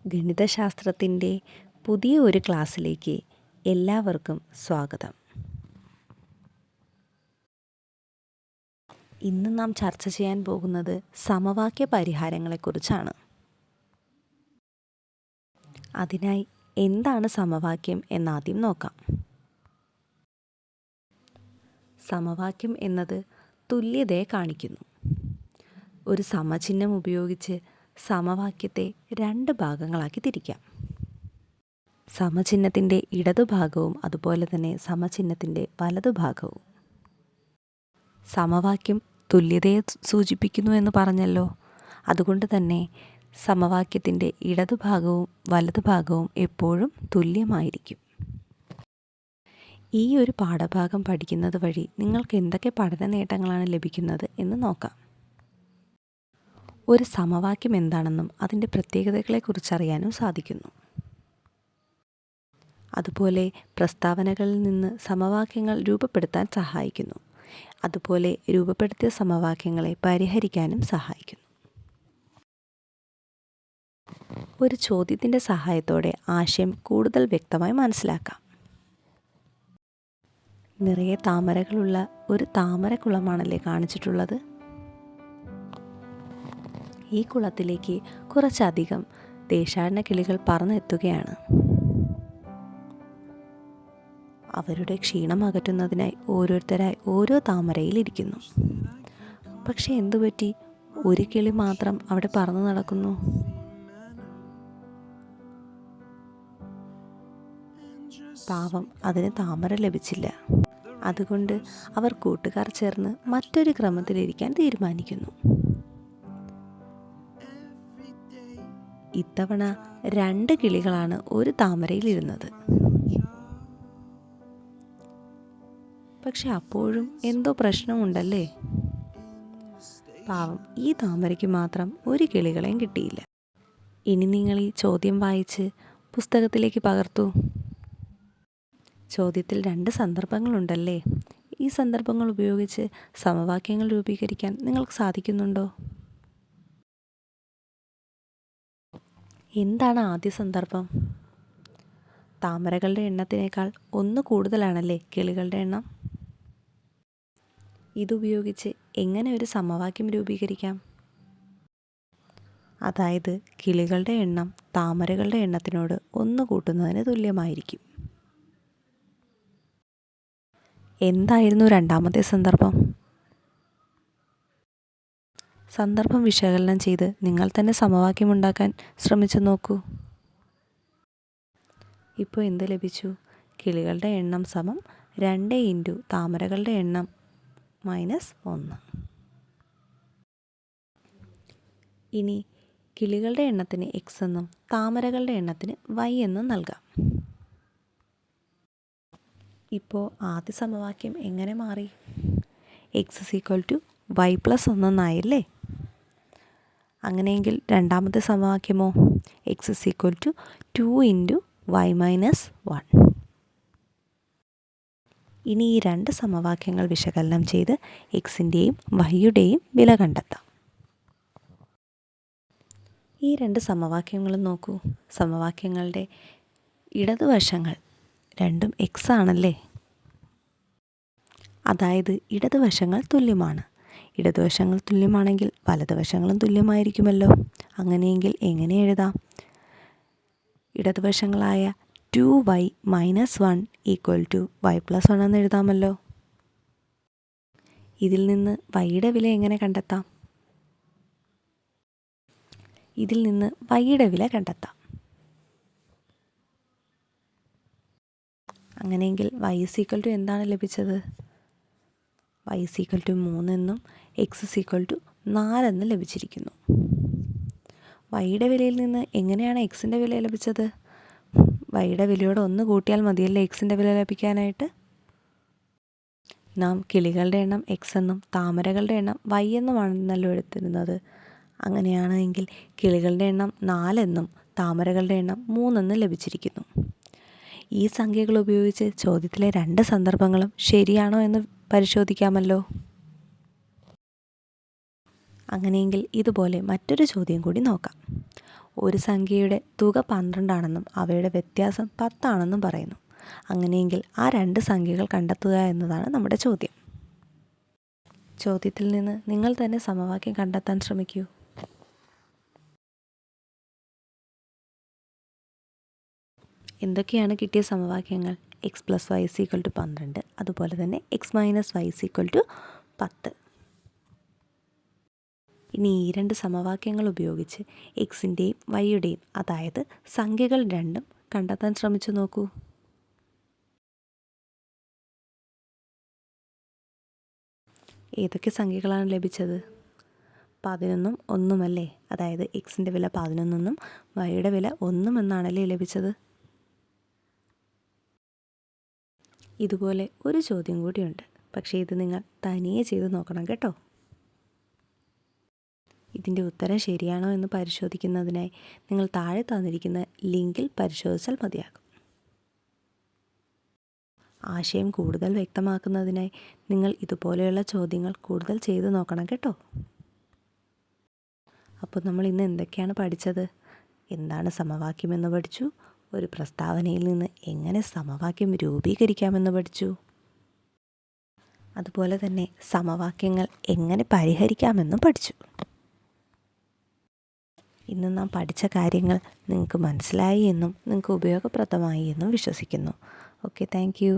ഗണിതശാസ്ത്രത്തിൻ്റെ പുതിയ ഒരു ക്ലാസ്സിലേക്ക് എല്ലാവർക്കും സ്വാഗതം. ഇന്ന് നാം ചർച്ച ചെയ്യാൻ പോകുന്നത് സമവാക്യ പരിഹാരങ്ങളെക്കുറിച്ചാണ്. അതിനായി എന്താണ് സമവാക്യം എന്നാദ്യം നോക്കാം. സമവാക്യം എന്നത് തുല്യതയെ കാണിക്കുന്നു. ഒരു സമചിഹ്നം ഉപയോഗിച്ച് സമവാക്യത്തെ രണ്ട് ഭാഗങ്ങളാക്കി തിരിക്കാം. സമചിഹ്നത്തിൻ്റെ ഇടതുഭാഗവും അതുപോലെ തന്നെ സമചിഹ്നത്തിൻ്റെ വലതുഭാഗവും. സമവാക്യം തുല്യതയെ സൂചിപ്പിക്കുന്നു എന്ന് പറഞ്ഞല്ലോ. അതുകൊണ്ട് തന്നെ സമവാക്യത്തിൻ്റെ ഇടതുഭാഗവും വലതുഭാഗവും എപ്പോഴും തുല്യമായിരിക്കും. ഈ ഒരു പാഠഭാഗം പഠിക്കുന്നത് വഴി നിങ്ങൾക്ക് എന്തൊക്കെ പഠന നേട്ടങ്ങളാണ് ലഭിക്കുന്നത് എന്ന് നോക്കാം. ഒരു സമവാക്യം എന്താണെന്നും അതിൻ്റെ പ്രത്യേകതകളെക്കുറിച്ചറിയാനും സാധിക്കുന്നു. അതുപോലെ പ്രസ്താവനകളിൽ നിന്ന് സമവാക്യങ്ങൾ രൂപപ്പെടുത്താൻ സഹായിക്കുന്നു. അതുപോലെ രൂപപ്പെടുത്തിയ സമവാക്യങ്ങളെ പരിഹരിക്കാനും സഹായിക്കുന്നു. ഒരു ചോദ്യത്തിൻ്റെ സഹായത്തോടെ ആശയം കൂടുതൽ വ്യക്തമായി മനസ്സിലാക്കാം. നിറയെ താമരകളുള്ള ഒരു താമരക്കുളമാണല്ലേ കാണിച്ചിട്ടുള്ളത്. ഈ കുളത്തിലേക്ക് കുറച്ചധികം ദേശാടന കിളികൾ പറന്നെത്തുകയാണ്. അവരുടെ ക്ഷീണം അകറ്റുന്നതിനായി ഓരോരുത്തരായി ഓരോ താമരയിൽ ഇരിക്കുന്നു. പക്ഷെ എന്തുപറ്റി, ഒരു കിളി മാത്രം അവിടെ പറന്നു നടക്കുന്നു? പാവം, അതിന് താമര ലഭിച്ചില്ല. അതുകൊണ്ട് അവർ കൂട്ടുകാർ ചേർന്ന് മറ്റൊരു ക്രമത്തിലിരിക്കാൻ തീരുമാനിക്കുന്നു. ഇത്തവണ 2 കിളികളാണ് ഒരു താമരയിൽ ഇരുന്നത്. പക്ഷെ അപ്പോഴും എന്തോ പ്രശ്നമുണ്ടല്ലേ. പാവം, ഈ താമരയ്ക്ക് മാത്രം ഒരു കിളികളെയും കിട്ടിയില്ല. ഇനി നിങ്ങൾ ഈ ചോദ്യം വായിച്ച് പുസ്തകത്തിലേക്ക് പകർത്തൂ. ചോദ്യത്തിൽ 2 സന്ദർഭങ്ങളുണ്ടല്ലേ. ഈ സന്ദർഭങ്ങൾ ഉപയോഗിച്ച് സമവാക്യങ്ങൾ രൂപീകരിക്കാൻ നിങ്ങൾക്ക് സാധിക്കുന്നുണ്ടോ? എന്താണ് ആദ്യ സന്ദർഭം? താമരകളുടെ എണ്ണത്തിനേക്കാൾ 1 കൂടുതലാണല്ലേ കിളികളുടെ എണ്ണം. ഇതുപയോഗിച്ച് എങ്ങനെ ഒരു സമവാക്യം രൂപീകരിക്കാം? അതായത് കിളികളുടെ എണ്ണം താമരകളുടെ എണ്ണത്തിനോട് 1 കൂട്ടുന്നതിന് തുല്യമായിരിക്കും. എന്തായിരുന്നു രണ്ടാമത്തെ സന്ദർഭം? സന്ദർഭം വിശകലനം ചെയ്ത് നിങ്ങൾ തന്നെ സമവാക്യമുണ്ടാക്കാൻ ശ്രമിച്ചു നോക്കൂ. ഇപ്പോൾ എന്ത് ലഭിച്ചു? കിളികളുടെ എണ്ണം സമം 2 ഇൻറ്റു താമരകളുടെ എണ്ണം -1. ഇനി കിളികളുടെ എണ്ണത്തിന് x എന്നും താമരകളുടെ എണ്ണത്തിന് y എന്നും നൽകാം. ഇപ്പോൾ ആദ്യ സമവാക്യം എങ്ങനെ മാറി? x = y+1 എന്നായല്ലേ. അങ്ങനെയെങ്കിൽ രണ്ടാമത്തെ സമവാക്യമോ? x = 2 into y - 1. ഇനി ഈ 2 സമവാക്യങ്ങൾ വിശകലനം ചെയ്ത് എക്സിൻ്റെയും വൈയുടെയും വില കണ്ടെത്താം. ഈ 2 സമവാക്യങ്ങളും നോക്കൂ. സമവാക്യങ്ങളുടെ ഇടതുവശങ്ങൾ രണ്ടും x ആണല്ലേ. അതായത് ഇടതുവശങ്ങൾ തുല്യമാണ്. ഇടതുവശങ്ങൾ തുല്യമാണെങ്കിൽ വലതുവശങ്ങളും തുല്യമായിരിക്കുമല്ലോ. അങ്ങനെയെങ്കിൽ എങ്ങനെ എഴുതാം? ഇടതുവശങ്ങളായ 2y - 1 = y+1 എന്ന് എഴുതാമല്ലോ. ഇതിൽ നിന്ന് വൈയുടെ വില എങ്ങനെ കണ്ടെത്താം? ഇതിൽ നിന്ന് വൈയുടെ വില കണ്ടെത്താം. അങ്ങനെയെങ്കിൽ y = എന്താണ് ലഭിച്ചത്? y = 3 എന്നും x = 4 എന്നും ലഭിച്ചിരിക്കുന്നു. വൈയുടെ വിലയിൽ നിന്ന് എങ്ങനെയാണ് എക്സിൻ്റെ വില ലഭിച്ചത്? വൈയുടെ വിലയോട് 1 കൂട്ടിയാൽ മതിയല്ലേ എക്സിൻ്റെ വില ലഭിക്കാനായിട്ട്. നാം കിളികളുടെ എണ്ണം x എന്നും താമരകളുടെ എണ്ണം y എന്നുമാണെന്നല്ലോ എടുത്തിരുന്നത്. അങ്ങനെയാണെങ്കിൽ കിളികളുടെ എണ്ണം 4 എന്നും താമരകളുടെ എണ്ണം 3 എന്നും ലഭിച്ചിരിക്കുന്നു. ഈ സംഖ്യകൾ ഉപയോഗിച്ച് ചോദ്യത്തിലെ 2 സന്ദർഭങ്ങളും ശരിയാണോ എന്ന് പരിശോധിക്കാമല്ലോ. അങ്ങനെയെങ്കിൽ ഇതുപോലെ മറ്റൊരു ചോദ്യം കൂടി നോക്കാം. ഒരു സംഖ്യയുടെ തുക 12 ആണെന്നും അവയുടെ വ്യത്യാസം 10 ആണെന്നും പറയുന്നു. അങ്ങനെയെങ്കിൽ ആ 2 സംഖ്യകൾ കണ്ടെത്തുക എന്നതാണ് നമ്മുടെ ചോദ്യം. ചോദ്യത്തിൽ നിന്ന് നിങ്ങൾ തന്നെ സമവാക്യം കണ്ടെത്താൻ ശ്രമിക്കൂ. എന്തൊക്കെയാണ് കിട്ടിയ സമവാക്യങ്ങൾ? X plus y is equal to 12, അതുപോലെ തന്നെ x minus y is equal to 10. ഇനി ഈ 2 സമവാക്യങ്ങൾ ഉപയോഗിച്ച് എക്സിൻ്റെയും വൈയുടെയും, അതായത് സംഖ്യകൾ രണ്ടും കണ്ടെത്താൻ ശ്രമിച്ചു നോക്കൂ. ഏതൊക്കെ സംഖ്യകളാണ് ലഭിച്ചത്? 11ഉം 1ഉമല്ലേ? അതായത് എക്സിൻ്റെ വില 11 വൈയുടെ വില 1 എന്നാണല്ലേ ലഭിച്ചത്. ഇതുപോലെ ഒരു ചോദ്യം കൂടിയുണ്ട്, പക്ഷേ ഇത് നിങ്ങൾ തനിയെ ചെയ്ത് നോക്കണം കേട്ടോ. ഇതിൻ്റെ ഉത്തരം ശരിയാണോ എന്ന് പരിശോധിക്കുന്നതിനായി നിങ്ങൾ താഴെ തന്നിരിക്കുന്ന ലിങ്കിൽ പരിശോധിച്ചാൽ മതിയാകും. ആശയം കൂടുതൽ വ്യക്തമാക്കുന്നതിനായി നിങ്ങൾ ഇതുപോലെയുള്ള ചോദ്യങ്ങൾ കൂടുതൽ ചെയ്ത് നോക്കണം കേട്ടോ. അപ്പോൾ നമ്മൾ ഇന്ന് എന്തൊക്കെയാണ് പഠിച്ചത്? എന്താണ് സമവാക്യമെന്ന് പഠിച്ചു. ഒരു പ്രസ്താവനയിൽ നിന്ന് എങ്ങനെ സമവാക്യം രൂപീകരിക്കാമെന്ന് പഠിച്ചു. അതുപോലെ തന്നെ സമവാക്യങ്ങൾ എങ്ങനെ പരിഹരിക്കാമെന്നും പഠിച്ചു. ഇന്ന് നാം പഠിച്ച കാര്യങ്ങൾ നിങ്ങൾക്ക് മനസ്സിലായി എന്നും നിങ്ങൾക്ക് ഉപയോഗപ്രദമായി എന്നും വിശ്വസിക്കുന്നു. Okay, thank you.